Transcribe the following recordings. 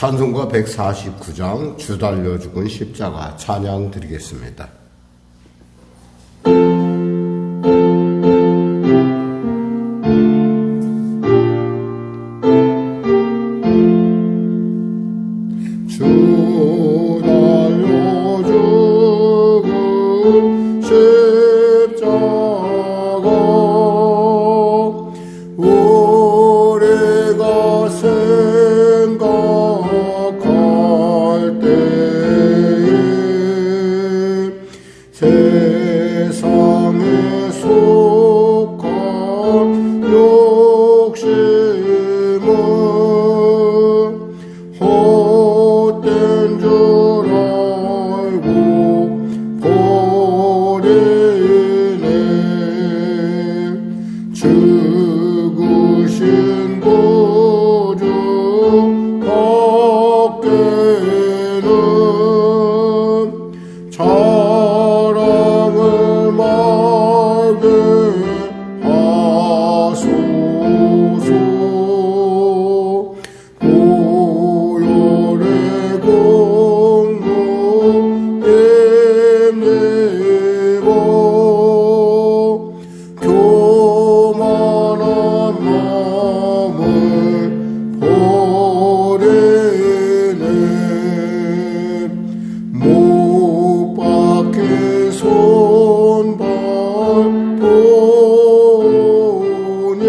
찬송가 149장 주 달려 죽은 십자가 찬양 드리겠습니다. 주 달려 죽은 십자가 우리가 생각할 때에 세상에 속한 욕심은 헛된 줄 알고 버리네. 죽으신 구주 밖에는 자랑을 말게 하소서. 보혈의 공로 힘입어 교만한 마음을 버리네. 못 박힌 손발 보니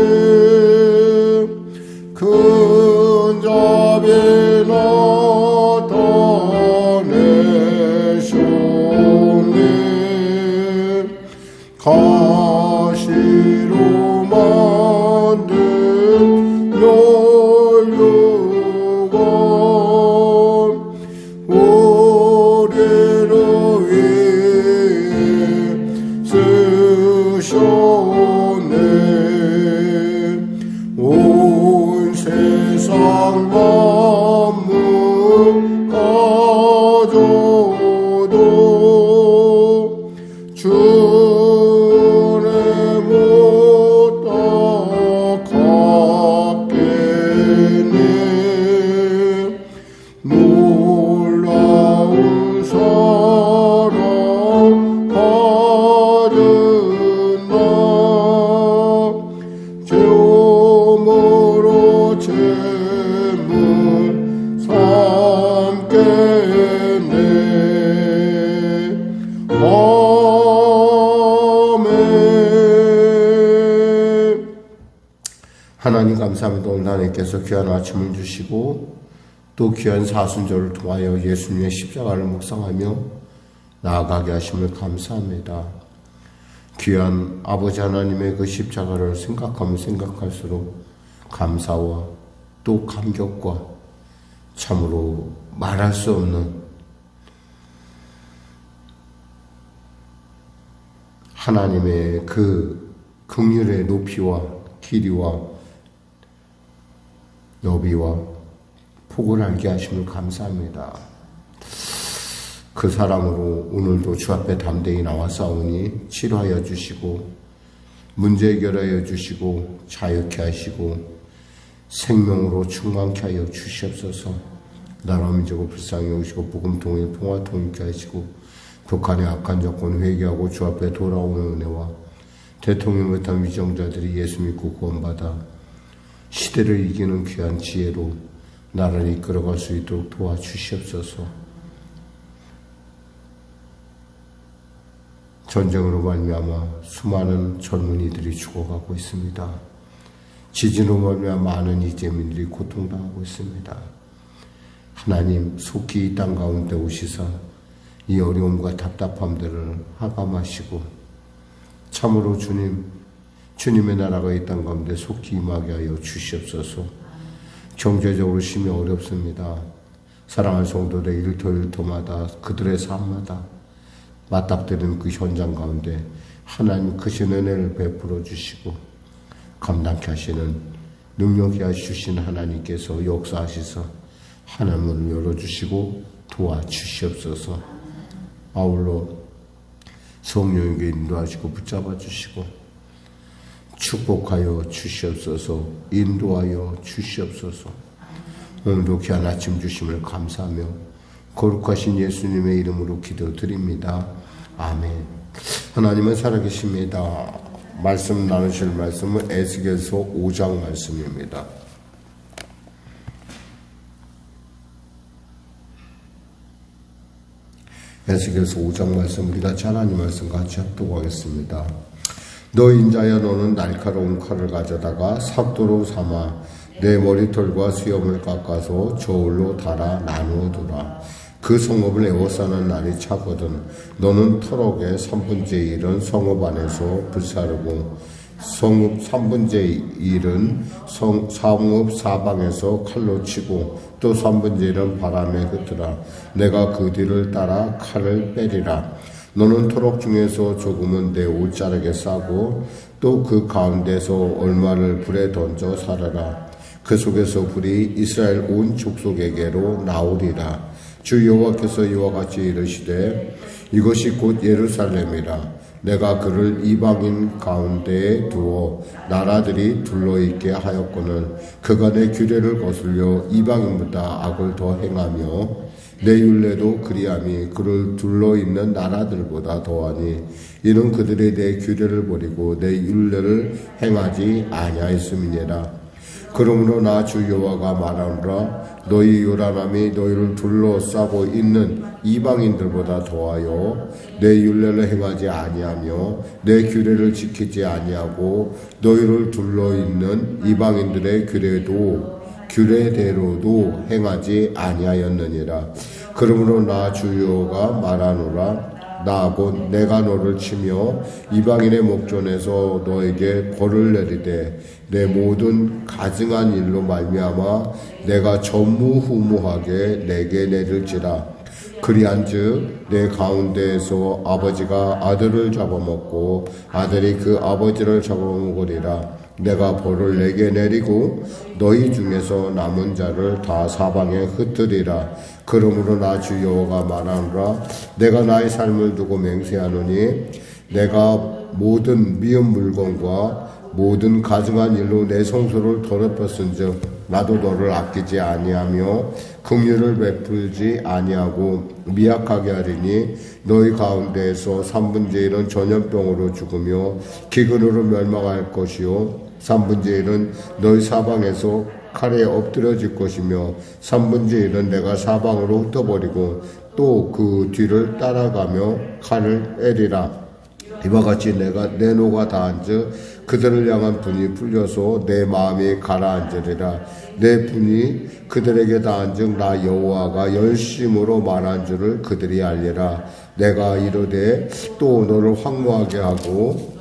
큰 자비 나타내셨네. 가시로 만든 면류관 우리를 위해 쓰셨네. 온 세상 만물 가져도 주의 못 갚겠네. 놀라운 사랑 받은 나 죄옴으로 죄물 삼겠네. 아멘. 하나님 감사합니다. 오늘 하나님께서 귀한 아침을 주시고 또 귀한 사순절을 통하여 예수님의 십자가를 묵상하며 나아가게 하심을 감사합니다. 귀한 아버지 하나님의 그 십자가를 생각하면 생각할수록 감사와 또 감격과 참으로 말할 수 없는 하나님의 그 긍휼의 높이와 길이와 너비와 폭을 알게 하심을 감사합니다. 그 사랑으로 오늘도 주 앞에 담대히 나와싸우니 치료하여 주시고 문제 해결하여 주시고 자유케 하시고 생명으로 충만케 하여 주시옵소서. 나라 민족을 불쌍히 여기시고 복음 통일 평화 통일케 하시고 북한의 악한 정권 회개하고 주 앞에 돌아오는 은혜와 대통령 같은 위정자들이 예수 믿고 구원받아 시대를 이기는 귀한 지혜로 나라를 이끌어갈 수 있도록 도와주시옵소서. 전쟁으로 말미암아 수많은 젊은이들이 죽어가고 있습니다. 지진으로 말미암아 많은 이재민들이 고통당하고 있습니다. 하나님 속히 이 땅 가운데 오시사 이 어려움과 답답함들을 하감하시고 참으로 주님의 나라가 이 땅 가운데 속히 임하게 하여 주시옵소서. 경제적으로 심히 어렵습니다. 사랑하는 성도들 일터일터마다 그들의 삶마다 맞닥뜨리는 그 현장 가운데 하나님 크신 은혜를 베풀어 주시고 감당케 하시는 능력이 주신 하나님께서 역사하시서 하나님을 열어주시고 도와주시옵소서. 아울러 성령에게 인도하시고 붙잡아 주시고 축복하여 주시옵소서. 인도하여 주시옵소서. 오늘도 귀한 아침 주심을 감사하며 거룩하신 예수님의 이름으로 기도드립니다. 아멘. 하나님은 살아계십니다. 말씀 나누실 말씀은 에스겔서 5장 말씀입니다. 에스겔서 5장 말씀 우리가 하나님 말씀 같이 합독하겠습니다. 너 인자여 너는 날카로운 칼을 가져다가 삭도로 삼아 내 머리털과 수염을 깎아서 저울로 달아 나누어 두라. 그 성읍을 에워싸는 날이 차거든 너는 터럭의 3분의 1은 성읍 안에서 불사르고 성읍 3분의 1은 성읍 사방에서 칼로 치고 또 3분의 1은 바람에 흩으라. 내가 그 뒤를 따라 칼을 빼리라. 너는 토록 중에서 조금은 내 옷자락에 싸고 또 그 가운데서 얼마를 불에 던져 살아라. 그 속에서 불이 이스라엘 온 족속에게로 나오리라. 주 여호와께서 이와 같이 이르시되 이것이 곧 예루살렘이라. 내가 그를 이방인 가운데에 두어 나라들이 둘러있게 하였거늘 그가 내 규례를 거슬려 이방인보다 악을 더 행하며 내 율례도 그리함이 그를 둘러있는 나라들보다 더하니 이는 그들이 내 규례를 버리고 내 율례를 행하지 아니하였음이니라. 그러므로 나 주 여호와가 말하노라. 너희 요란함이 너희를 둘러싸고 있는 이방인들보다 더하여 내 율례를 행하지 아니하며 내 규례를 지키지 아니하고 너희를 둘러있는 이방인들의 규례대로도 행하지 아니하였느니라. 그러므로 나 주 여호와가 말하노라. 나 곧 내가 너를 치며 이방인의 목전에서 너에게 벌을 내리되 내 모든 가증한 일로 말미암아 내가 전무후무하게 내게 내릴지라. 그리한즉 내 가운데에서 아버지가 아들을 잡아먹고 아들이 그 아버지를 잡아먹으리라. 내가 벌을 내게 내리고 너희 중에서 남은 자를 다 사방에 흩으리라. 그러므로 나 주 여호와가 말하노라. 내가 나의 삶을 두고 맹세하노니 내가 모든 미운 물건과 모든 가증한 일로 내 성소를 더럽혔은즉 나도 너를 아끼지 아니하며 긍휼을 베풀지 아니하고 미약하게 하리니 너희 가운데에서 3분의 1은 전염병으로 죽으며 기근으로 멸망할 것이요 3분의 1은 너희 사방에서 칼에 엎드려질 것이며 3분의 1은 내가 사방으로 흩어버리고 또 그 뒤를 따라가며 칼을 빼리라. 이와 같이 내가 내 노가 다한즉 그들을 향한 분이 풀려서 내 마음이 가라앉으리라. 내 분이 그들에게 다한즉 나 여호와가 열심으로 말한 줄을 그들이 알리라. 내가 이르되 또 너를 황무하게 하고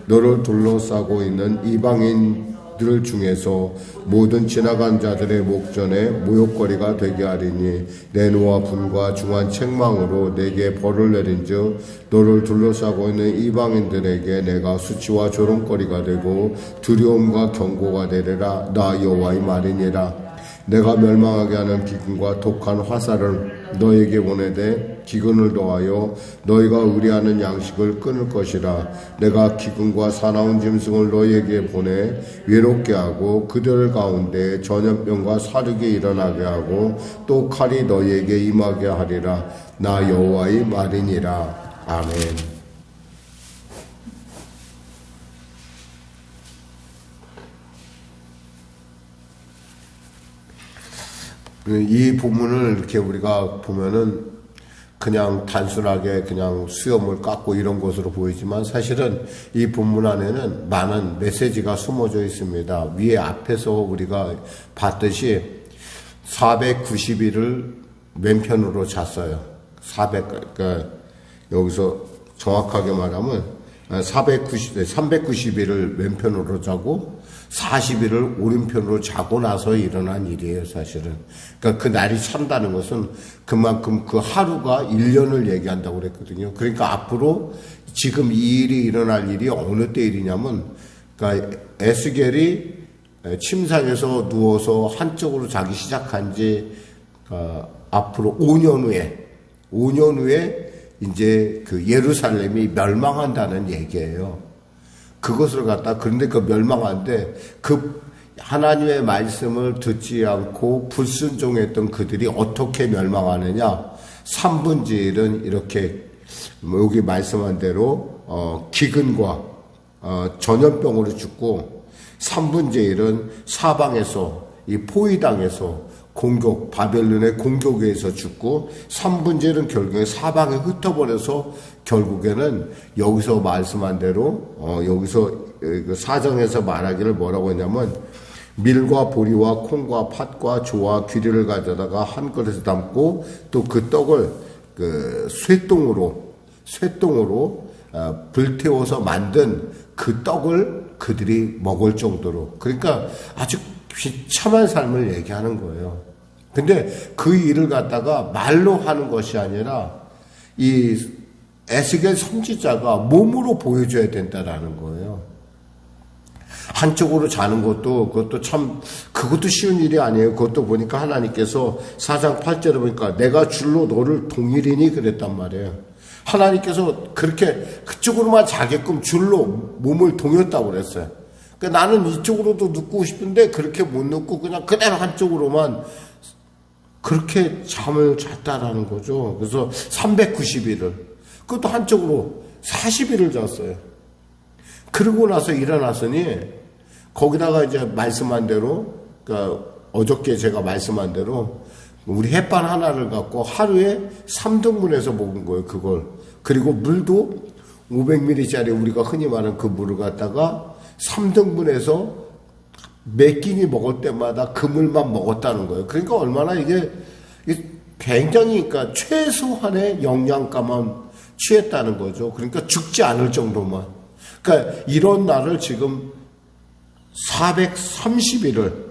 너를 둘러싸고 있는 이방인들 중에서 모든 지나간 자들의 목전에 모욕거리가 되게 하리니 내 노와 분과 중한 책망으로 내게 벌을 내린즉 너를 둘러싸고 있는 이방인들에게 내가 수치와 조롱거리가 되고 두려움과 경고가 되리라. 나 여호와의 말이니라. 내가 멸망하게 하는 기근과 독한 화살을 너에게 보내되 기근을 더하여 너희가 의뢰하는 양식을 끊을 것이라. 내가 기근과 사나운 짐승을 너희에게 보내 외롭게 하고 그들 가운데 전염병과 사륙이 일어나게 하고 또 칼이 너희에게 임하게 하리라. 나 여호와의 말이니라. 아멘. 이 본문을 이렇게 우리가 보면은 그냥 단순하게 그냥 수염을 깎고 이런 것으로 보이지만 사실은 이 본문 안에는 많은 메시지가 숨어져 있습니다. 위에 앞에서 우리가 봤듯이 490일을 왼편으로 잤어요. 400, 그러니까 여기서 정확하게 말하면 390일을 왼편으로 자고 40일을 오른편으로 자고 나서 일어난 일이에요, 사실은. 그러니까 그 날이 찬다는 것은 그만큼 그 하루가 1년을 얘기한다고 그랬거든요. 그러니까 앞으로 지금 이 일이 일어날 일이 어느 때 일이냐면, 그러니까 에스겔이 침상에서 누워서 한쪽으로 자기 시작한 지 앞으로 5년 후에 이제 그 예루살렘이 멸망한다는 얘기예요. 그것을 갖다 그런데 그 멸망한데 그 하나님의 말씀을 듣지 않고 불순종했던 그들이 어떻게 멸망하느냐? 3분의 1은 이렇게 여기 말씀한 대로 기근과 전염병으로 죽고 3분의 1은 사방에서 이 포위당해서 공격, 바벨론의 공격에 의해서 죽고 3분의 1은 결국에 사방에 흩어버려서 결국에는 여기서 말씀한 대로 여기서 사정에서 말하기를 뭐라고 했냐면 밀과 보리와 콩과 팥과 조와 귀리를 가져다가 한 그릇에 담고 또 그 떡을 그 쇠똥으로 불태워서 만든 그 떡을 그들이 먹을 정도로, 그러니까 아주 비참한 삶을 얘기하는 거예요. 근데 그 일을 갖다가 말로 하는 것이 아니라 이 에스겔 선지자가 몸으로 보여줘야 된다라는 거예요. 한쪽으로 자는 그것도 참, 그것도 쉬운 일이 아니에요. 그것도 보니까 하나님께서 4장 8절에 보니까 내가 줄로 너를 동일이니 그랬단 말이에요. 하나님께서 그렇게 그쪽으로만 자게끔 줄로 몸을 동였다고 그랬어요. 그러니까 나는 이쪽으로도 눕고 싶은데 그렇게 못 눕고 그냥 그대로 한쪽으로만 그렇게 잠을 잤다라는 거죠. 그래서 390일을, 그것도 한쪽으로 40일을 잤어요. 그러고 나서 일어났으니 거기다가 이제 말씀한 대로, 그러니까 어저께 제가 말씀한 대로 우리 햇반 하나를 갖고 하루에 3등분해서 먹은 거예요, 그걸. 그리고 물도 500ml짜리 우리가 흔히 말하는 그 물을 갖다가 3등분해서 몇 끼니 먹을 때마다 그 물만 먹었다는 거예요. 그러니까 얼마나 이게 굉장히, 그러니까 최소한의 영양가만 취했다는 거죠. 그러니까 죽지 않을 정도만. 그러니까 이런 날을 지금 430일을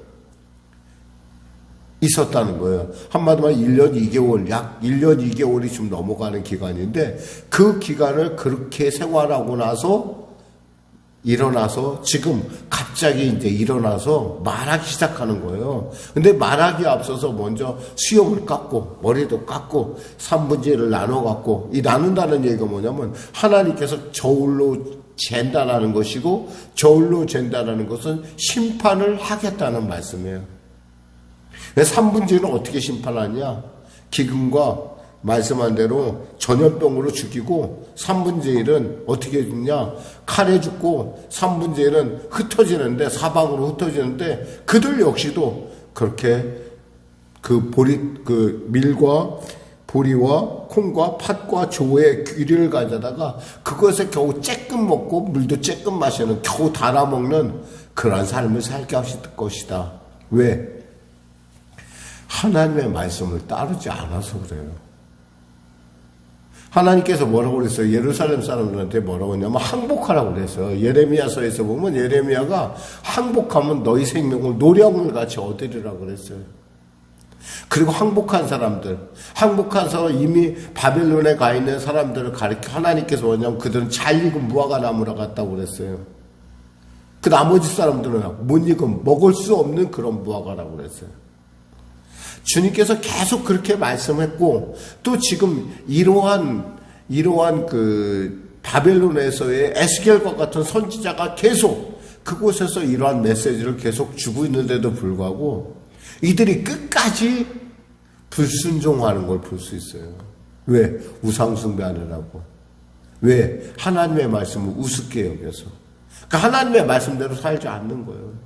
있었다는 거예요. 한마디로 1년 2개월, 약 1년 2개월이 좀 넘어가는 기간인데 그 기간을 그렇게 생활하고 나서 일어나서 지금 갑자기 이제 일어나서 말하기 시작하는 거예요. 근데 말하기에 앞서서 먼저 수염을 깎고 머리도 깎고 3분의 1을 나눠 갖고, 이 나눈다는 얘기가 뭐냐면 하나님께서 저울로 잰다라는 것이고, 저울로 잰다라는 것은 심판을 하겠다는 말씀이에요. 3분의 1은 어떻게 심판하냐? 기근과 말씀한 대로 전염병으로 죽이고, 3분의 1은 어떻게 죽냐? 칼에 죽고 3분의 1은 흩어지는데, 사방으로 흩어지는데, 그들 역시도 그렇게 그 밀과 보리와 콩과 팥과 조의 귀리를 가져다가 그것에 겨우 쬐끔 먹고 물도 쬐끔 마시는, 겨우 달아먹는 그런 삶을 살게 하실 것이다. 왜? 하나님의 말씀을 따르지 않아서 그래요. 하나님께서 뭐라고 그랬어요? 예루살렘 사람들한테 뭐라고 했냐면 항복하라고 그랬어요. 예레미야서에서 보면 예레미야가 항복하면 너희 생명을 노량물 같이 얻으리라고 그랬어요. 그리고 항복한 사람, 이미 바벨론에 가 있는 사람들을 가리켜 하나님께서 뭐냐면 그들은 잘 익은 무화과 나무라 같다고 그랬어요. 그 나머지 사람들은 못 익은, 먹을 수 없는 그런 무화과라고 그랬어요. 주님께서 계속 그렇게 말씀했고, 또 지금 이러한 그 바벨론에서의 에스겔과 같은 선지자가 계속 그곳에서 이러한 메시지를 계속 주고 있는데도 불구하고 이들이 끝까지 불순종하는 걸 볼 수 있어요. 왜? 우상숭배하느라고. 왜? 하나님의 말씀을 우습게 여겨서. 그러니까 하나님의 말씀대로 살지 않는 거예요.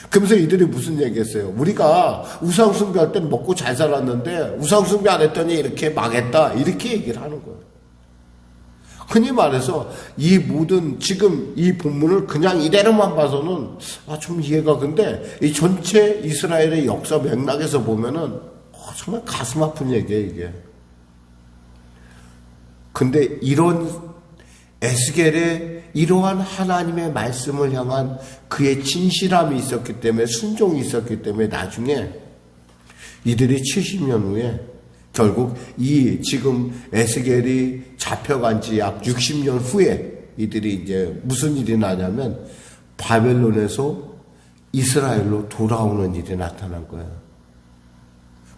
그러면서 이들이 무슨 얘기했어요? 우리가 우상숭배할 땐 먹고 잘 살았는데 우상숭배 안 했더니 이렇게 망했다, 이렇게 얘기를 하는 거예요. 흔히 말해서 이 모든 지금 이 본문을 그냥 이대로만 봐서는 좀 이해가, 근데 이 전체 이스라엘의 역사 맥락에서 보면은 정말 가슴 아픈 얘기예요, 이게. 근데 이런 에스겔의 이러한 하나님의 말씀을 향한 그의 진실함이 있었기 때문에, 순종이 있었기 때문에 나중에 이들이 70년 후에 결국 이 지금 에스겔이 잡혀간 지 약 60년 후에 이들이 이제 무슨 일이 나냐면 바벨론에서 이스라엘로 돌아오는 일이 나타난 거예요.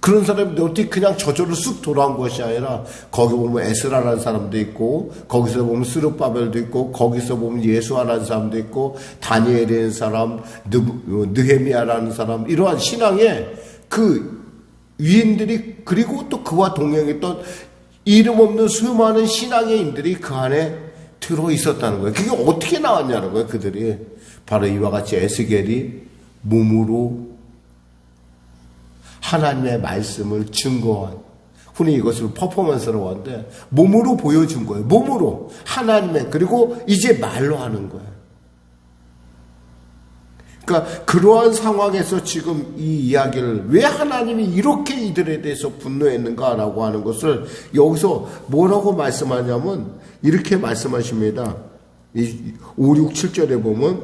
그런 사람이 어떻게 그냥 저절로 쑥 돌아온 것이 아니라 거기 보면 에스라라는 사람도 있고 거기서 보면 스룹바벨도 있고 거기서 보면 예수아라는 사람도 있고 다니엘이라는 사람, 느헤미야라는 사람, 이러한 신앙의 그 위인들이, 그리고 또 그와 동행했던 이름 없는 수많은 신앙의 인들이 그 안에 들어 있었다는 거예요. 그게 어떻게 나왔냐는 거예요. 그들이 바로 이와 같이 에스겔이 몸으로 하나님의 말씀을 증거한, 흔히 이것을 퍼포먼스라고 하는데 몸으로 보여준 거예요. 몸으로 하나님의, 그리고 이제 말로 하는 거예요. 그러니까 그러한 상황에서 지금 이 이야기를, 왜 하나님이 이렇게 이들에 대해서 분노했는가라고 하는 것을 여기서 뭐라고 말씀하냐면 이렇게 말씀하십니다. 5, 6, 7절에 보면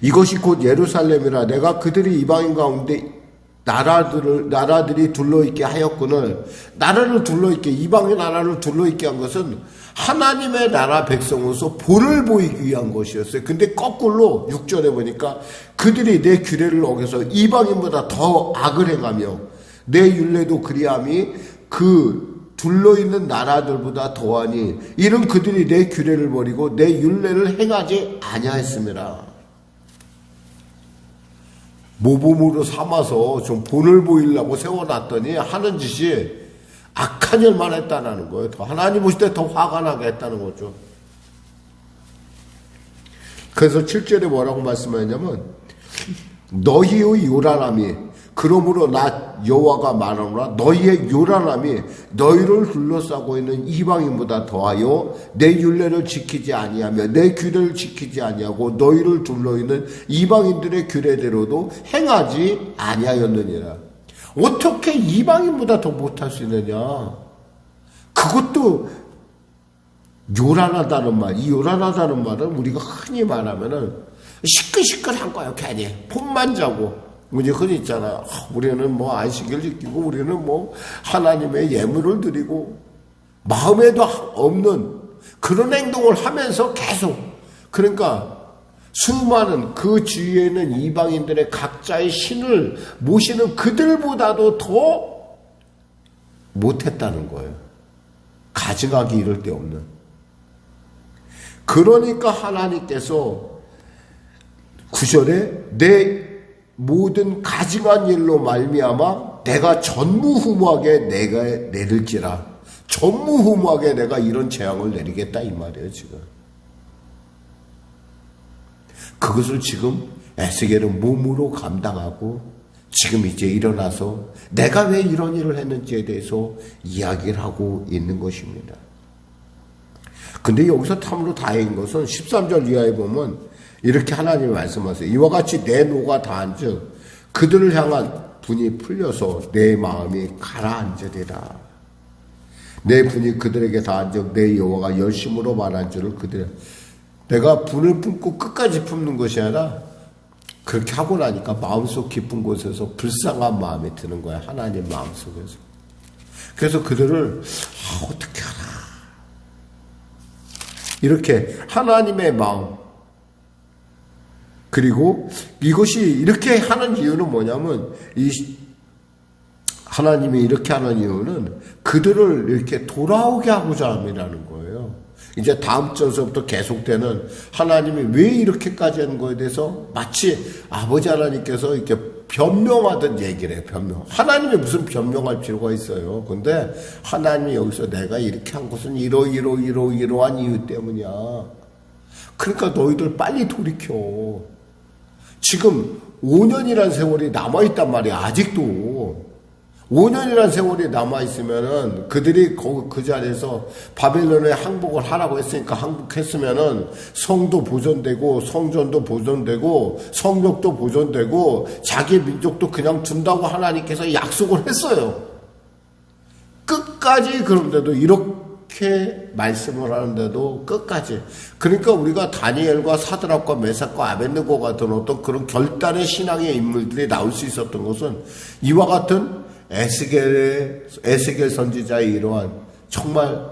이것이 곧 예루살렘이라 내가 그들이 이방인 가운데 나라들이 둘러있게 하였거늘. 나라를 둘러있게, 이방의 나라를 둘러있게 한 것은 하나님의 나라 백성으로서 본을 보이기 위한 것이었어요. 근데 거꾸로 6절에 보니까 그들이 내 규례를 어겨서 이방인보다 더 악을 행하며 내 율례도 그리함이 그 둘러있는 나라들보다 더하니 이는 그들이 내 규례를 버리고 내 율례를 행하지 아니하였음이라. 모범으로 삼아서 좀 본을 보이려고 세워놨더니 하는 짓이 악한 일만 했다는 거예요. 더 하나님 보실 때 더 화가 나게 했다는 거죠. 그래서 7절에 뭐라고 말씀하냐면 너희의 요란함이, 그러므로 나 여호와가 말하노라 너희의 요란함이 너희를 둘러싸고 있는 이방인보다 더하여 내 율례를 지키지 아니하며 내 규례를 지키지 아니하고 너희를 둘러있는 이방인들의 규례대로도 행하지 아니하였느니라. 어떻게 이방인보다 더 못할 수 있느냐. 그것도 요란하다는 말, 이 요란하다는 말은 우리가 흔히 말하면은 시끌시끌한 거예요. 괜히 폰만 자고. 우리 흔히 있잖아요. 우리는 뭐 안식일 지키고 우리는 뭐 하나님의 예물을 드리고 마음에도 없는 그런 행동을 하면서 계속, 그러니까 수많은 그 주위에 있는 이방인들의 각자의 신을 모시는 그들보다도 더 못했다는 거예요. 가증하기 이를 데 없는. 그러니까 하나님께서 9절에 내 모든 가증한 일로 말미암아 내가 전무후무하게 내가 내릴지라. 전무후무하게 내가 이런 재앙을 내리겠다 이 말이에요. 지금 그것을 지금 에스겔은 몸으로 감당하고 지금 이제 일어나서 내가 왜 이런 일을 했는지에 대해서 이야기를 하고 있는 것입니다. 근데 여기서 참으로 다행인 것은 13절 이하에 보면 이렇게 하나님이 말씀하세요. 이와 같이 내 노가 다한즉 그들을 향한 분이 풀려서 내 마음이 가라앉으리라. 내 분이 그들에게 다한즉 내 여호와가 열심으로 말한 줄을 그들, 내가 분을 품고 끝까지 품는 것이 아니라 그렇게 하고 나니까 마음속 깊은 곳에서 불쌍한 마음이 드는 거야. 하나님 마음속에서. 그래서 그들을 어떻게 하나 이렇게 하나님의 마음, 그리고 이것이 이렇게 하는 이유는 뭐냐면 하나님이 이렇게 하는 이유는 그들을 이렇게 돌아오게 하고자 함이라는 거예요. 이제 다음 절서부터 계속되는 하나님이 왜 이렇게까지 하는 거에 대해서 마치 아버지 하나님께서 이렇게 변명하던 얘기를 해요. 변명. 하나님이 무슨 변명할 필요가 있어요. 근데 하나님이 여기서 내가 이렇게 한 것은 이러한 이유 때문이야. 그러니까 너희들 빨리 돌이켜. 지금 5년이라는 세월이 남아있단 말이야. 아직도 5년이라는 세월이 남아있으면은 그들이 그 자리에서 바벨론에 항복을 하라고 했으니까 항복했으면은 성도 보존되고 성전도 보존되고 성벽도 보존되고 자기 민족도 그냥 둔다고 하나님께서 약속을 했어요. 끝까지. 그런데도 이렇게 말씀을 하는데도 끝까지. 그러니까 우리가 다니엘과 사드락과 메삭과 아벳느고 같은 어떤 그런 결단의 신앙의 인물들이 나올 수 있었던 것은 이와 같은 에스겔 선지자의 이러한 정말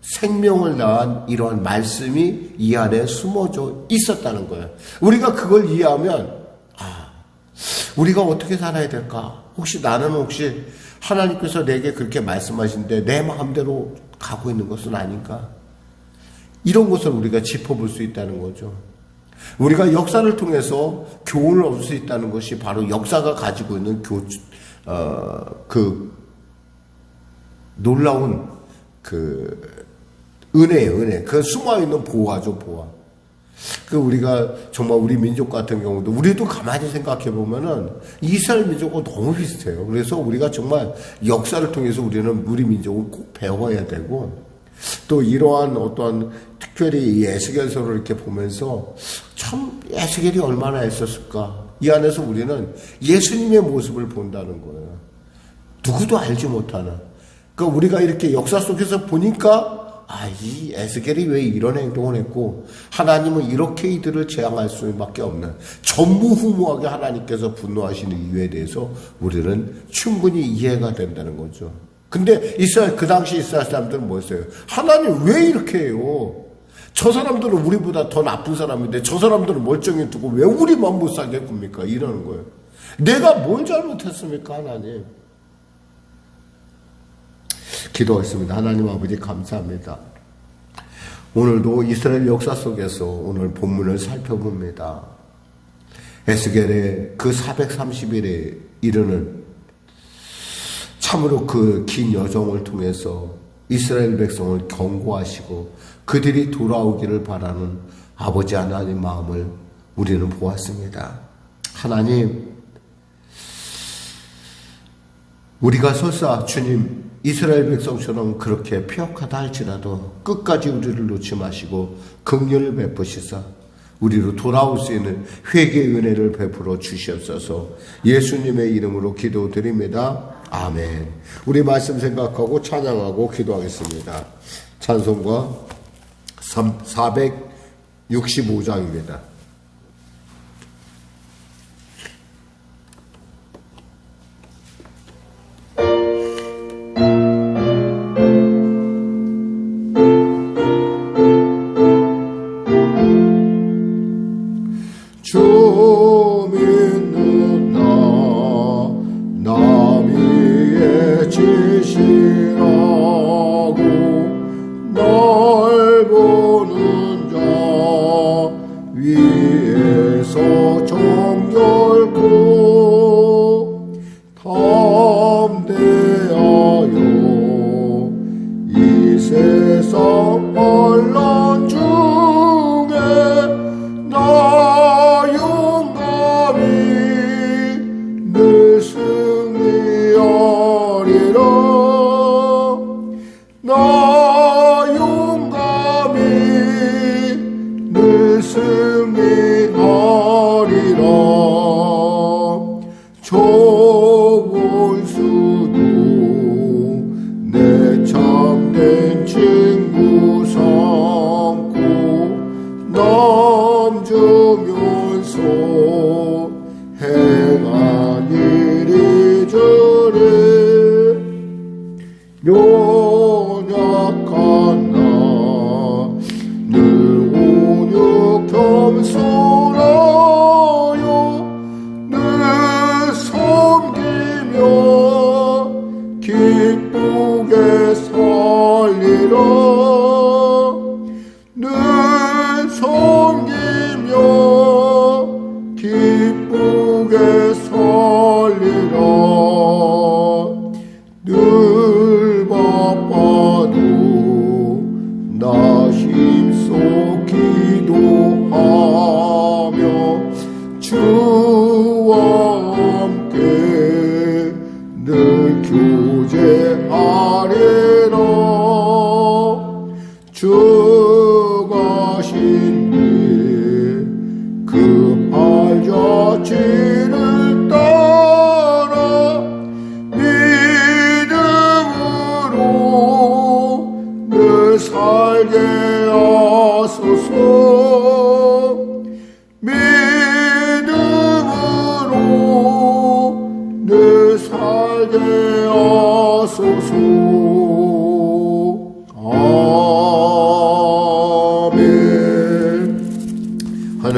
생명을 낳은 이러한 말씀이 이 안에 숨어져 있었다는 거예요. 우리가 그걸 이해하면 우리가 어떻게 살아야 될까? 혹시 하나님께서 내게 그렇게 말씀하신데 내 마음대로 가고 있는 것은 아닌가? 이런 것을 우리가 짚어볼 수 있다는 거죠. 우리가 역사를 통해서 교훈을 얻을 수 있다는 것이 바로 역사가 가지고 있는 그 놀라운 그 은혜예요, 은혜. 그 숨어있는 보화죠, 보화. 우리가 정말 우리 민족 같은 경우도 우리도 가만히 생각해 보면은 이스라엘 민족과 너무 비슷해요. 그래서 우리가 정말 역사를 통해서 우리는 우리 민족을 꼭 배워야 되고, 또 이러한 어떠한 특별히 이 에스겔서를 이렇게 보면서 참 에스겔이 얼마나 애썼을까. 이 안에서 우리는 예수님의 모습을 본다는 거예요. 누구도 알지 못하는. 그러니까 우리가 이렇게 역사 속에서 보니까 이 에스겔이 왜 이런 행동을 했고 하나님은 이렇게 이들을 재앙할 수밖에 없는, 전무후무하게 하나님께서 분노하시는 이유에 대해서 우리는 충분히 이해가 된다는 거죠. 근데 그 당시 이스라엘 사람들은 뭐였어요? 하나님 왜 이렇게 해요? 저 사람들은 우리보다 더 나쁜 사람인데 저 사람들은 멀쩡히 두고 왜 우리만 못 살게 굽니까? 이러는 거예요. 내가 뭘 잘못했습니까, 하나님? 기도하겠습니다. 하나님 아버지 감사합니다. 오늘도 이스라엘 역사 속에서 오늘 본문을 살펴봅니다. 에스겔의 그 430일에 이르는 참으로 그 긴 여정을 통해서 이스라엘 백성을 경고하시고 그들이 돌아오기를 바라는 아버지 하나님 마음을 우리는 보았습니다. 하나님, 우리가 설사 주님 이스라엘 백성처럼 그렇게 폐역하다 할지라도 끝까지 우리를 놓지 마시고 긍휼을 베푸시사 우리로 돌아올 수 있는 회개의 은혜를 베풀어 주시옵소서. 예수님의 이름으로 기도드립니다. 아멘. 우리 말씀 생각하고 찬양하고 기도하겠습니다. 찬송가 465장입니다.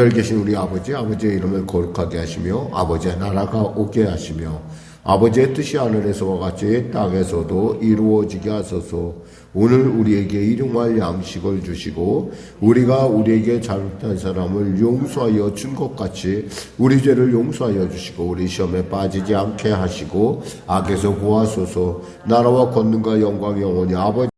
하늘 계신 우리 아버지의 이름을 거룩하게 하시며 아버지의 나라가 오게 하시며 아버지의 뜻이 하늘에서와 같이 땅에서도 이루어지게 하소서. 오늘 우리에게 일용할 양식을 주시고 우리가 우리에게 잘못한 사람을 용서하여 준 것 같이 우리 죄를 용서하여 주시고 우리 시험에 빠지지 않게 하시고 악에서 구하소서. 나라와 권능과 영광 영원히 아버지